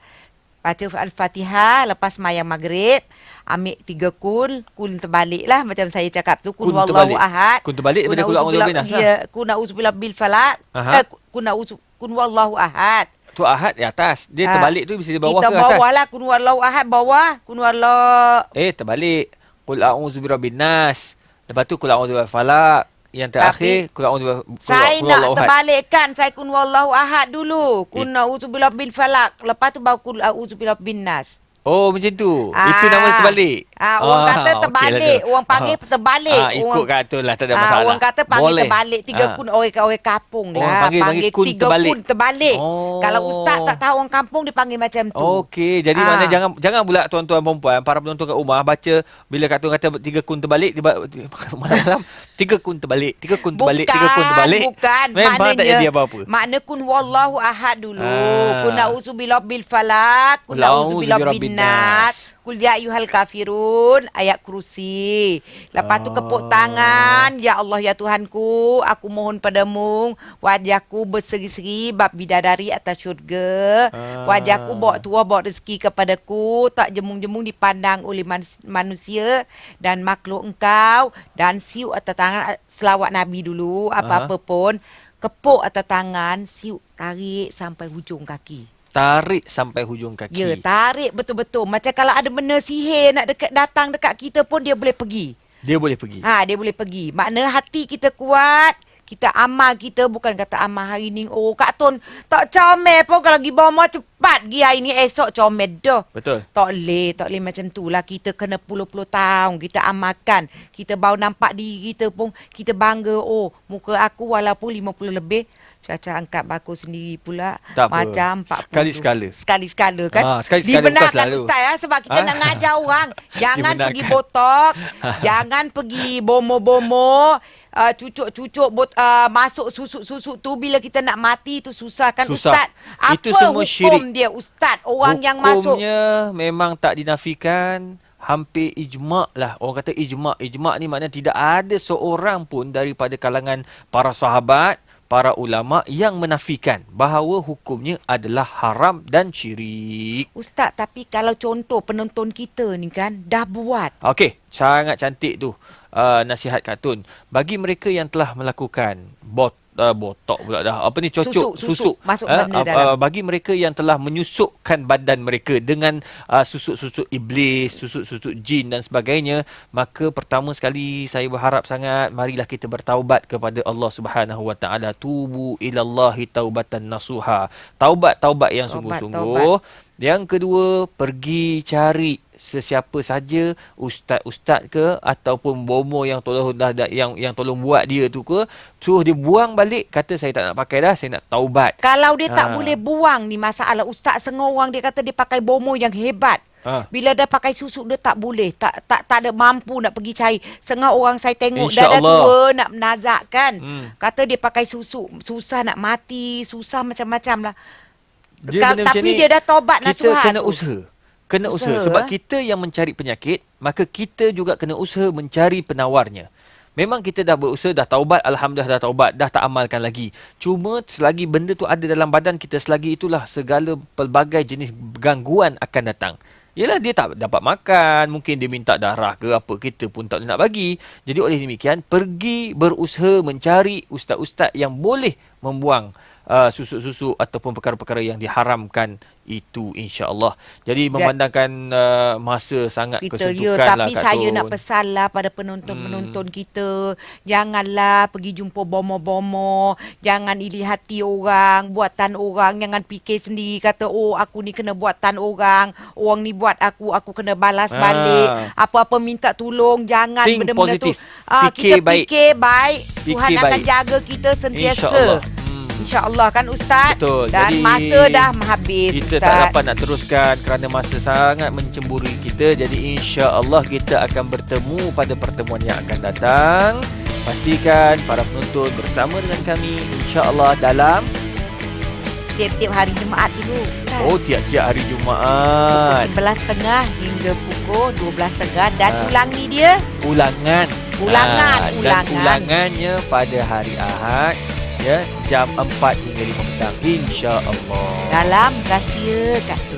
Baca Al-Fatihah lepas mayang maghrib. Ambil 3 kun terbalik lah macam saya cakap tu. Kun wallahu terbalik. ahad. Kun terbalik daripada kul a'udzu birabbil nas lah. Ya, kun a'udzubillah bil falak. Aha. Kun wallahu ahad. Tu ahad di atas. Dia terbalik tu bisa di bawah Kita ke atas? bawah lah. Kun wallahu ahad bawah. Kun wallahu. Terbalik. Qul a'udzu birabbin nas. Lepas tu qul a'udzu birabbil falaq. Yang terakhir qul a'udzu Saya qul nak huwallahu ahad. terbalikkan. Saya kun wallahu ahad dulu. Kun a'udzubillah bil falak. Lepas tu baru kun a'udzubillah bin nas. Oh macam tu. Itu nama terbalik. Orang kata okey terbalik. lah tu. Orang panggil terbalik. Ikut kat tu lah, tak ada masalah. Orang kata panggil Boleh. terbalik. 3 kun orang kampung Orang lah. panggil kun 3 terbalik. kun terbalik. Oh. Kalau ustaz tak tahu orang kampung, dia panggil macam tu. Okey, jadi maknanya jangan pula tuan-tuan perempuan, para penonton kat rumah baca bila Kak Tun kata 3 kun terbalik, malam 3 kun terbalik, 3 kun terbalik, 3 kun terbalik. Bukan. Memang tak jadi apa-apa. Makna kun wallahu ahad dulu. Kun a'udzubillah bil falak. Kun Qul a'udzu a'udzubillah birabbin bin nas. Kul ya ayyuhal kafirun. Ayat kursi. Lepas tu kepuk tangan. Ya Allah ya Tuhanku. Aku mohon padamu. Wajahku berseri-seri bab bidadari atas syurga. Wajahku bawa tua bawa rezeki kepadaku. Tak jemung-jemung dipandang oleh manusia dan makhluk engkau. Dan siuk atas tangan. Selawat Nabi dulu. Apa-apa pun. Kepuk atas tangan. Siuk tarik sampai hujung kaki. Tarik sampai hujung kaki. Ya, tarik betul-betul. Macam kalau ada benda sihir nak datang dekat kita pun dia boleh pergi. Dia boleh pergi. Dia boleh pergi. Makna hati kita kuat. Kita amal kita bukan kata amal hari ni. Oh, Kak Tun tak comel pun kalau pergi bawah cepat pergi hari ni esok comel dah. Betul. Tak boleh macam tu lah. Kita kena puluh-puluh tahun. Kita amalkan. Kita baru nampak diri kita pun kita bangga. Oh, muka aku walaupun 50 lebih. Caca angkat bakul sendiri pula. Tak apa. Macam 40. Sekali-sekala. Sekali-sekala kan. Sekali-sekala, bukan Dibenarkan selalu. Ustaz sebab kita nak ngajar orang. Jangan Dibenarkan. pergi botok. Jangan pergi bomo-bomo. Cucuk-cucuk masuk susuk-susuk tu bila kita nak mati tu susah kan Susah. Ustaz. Apa Itu semua hukum syirik. dia Ustaz? Orang yang masuk. Hukumnya memang tak dinafikan. Hampir ijma' lah. Orang kata ijma'. Ijma' ni maknanya tidak ada seorang pun daripada kalangan para sahabat, para ulama' yang menafikan bahawa hukumnya adalah haram dan syirik. Ustaz, tapi kalau contoh penonton kita ni kan dah buat. Okey, sangat cantik tu nasihat Kak Tun. Bagi mereka yang telah melakukan botok pula dah. Apa ni? Susuk. Masuk benda dalam. Bagi mereka yang telah menyusukkan badan mereka dengan susuk-susuk iblis, susuk-susuk jin dan sebagainya, maka pertama sekali saya berharap sangat marilah kita bertaubat kepada Allah Subhanahu Wa Taala. Tubu ilallahi taubatan nasuha. Taubat yang sungguh-sungguh. Yang kedua, pergi cari sesiapa saja, ustaz-ustaz ke ataupun bomo yang tolong yang tolong buat dia tu ke, suruh dia buang balik, kata saya tak nak pakai dah, saya nak taubat. Kalau dia tak boleh buang ni masalah. Ustaz setengah orang dia kata dia pakai bomo yang hebat. Bila dia pakai susuk dia tak boleh, tak ada mampu nak pergi cari. Setengah orang saya tengok dah tua nak menazakkan. Kata dia pakai susuk, susah nak mati, susah macam-macam lah. Tapi dia dah taubat nasuhat. Kita kena usaha. Kena usaha. Sebab kita yang mencari penyakit, maka kita juga kena usaha mencari penawarnya. Memang kita dah berusaha, dah taubat, alhamdulillah dah taubat, dah tak amalkan lagi. Cuma selagi benda tu ada dalam badan kita, selagi itulah segala pelbagai jenis gangguan akan datang. Yelah, dia tak dapat makan, mungkin dia minta darah ke apa, kita pun tak nak bagi. Jadi oleh demikian, pergi berusaha mencari ustaz-ustaz yang boleh membuang susuk-susuk ataupun perkara-perkara yang diharamkan itu, insya-Allah. Jadi memandangkan masa sangat kita kesuntukan lah tapi Kak saya Tun. nak pesanlah pada penonton-penonton kita, janganlah pergi jumpa bomo-bomo, jangan iri hati orang, buatan orang, jangan fikir sendiri kata oh aku ni kena buatan orang ni buat aku kena balas balik, apa-apa minta tolong, jangan Think benda-benda tu. positif. Fikir Kita baik. fikir baik, Tuhan Fikir akan baik. jaga kita sentiasa. InsyaAllah. InsyaAllah kan Ustaz. Betul. Dan Jadi, masa dah habis kita Ustaz. tak dapat nak teruskan kerana masa sangat mencemburi kita. Jadi insya-Allah kita akan bertemu pada pertemuan yang akan datang. Pastikan para penonton bersama dengan kami insya-Allah dalam Tiap-tiap hari Jumaat dulu Ustaz. tiap-tiap hari Jumaat. Pukul 11.30 hingga pukul 12.30 dan Ah. ulangi dia Ulangan. Ulangan. Dan ulangannya pada hari Ahad ya jam 4 hingga 5 petang insya-Allah. dalam Rahsia Kartun.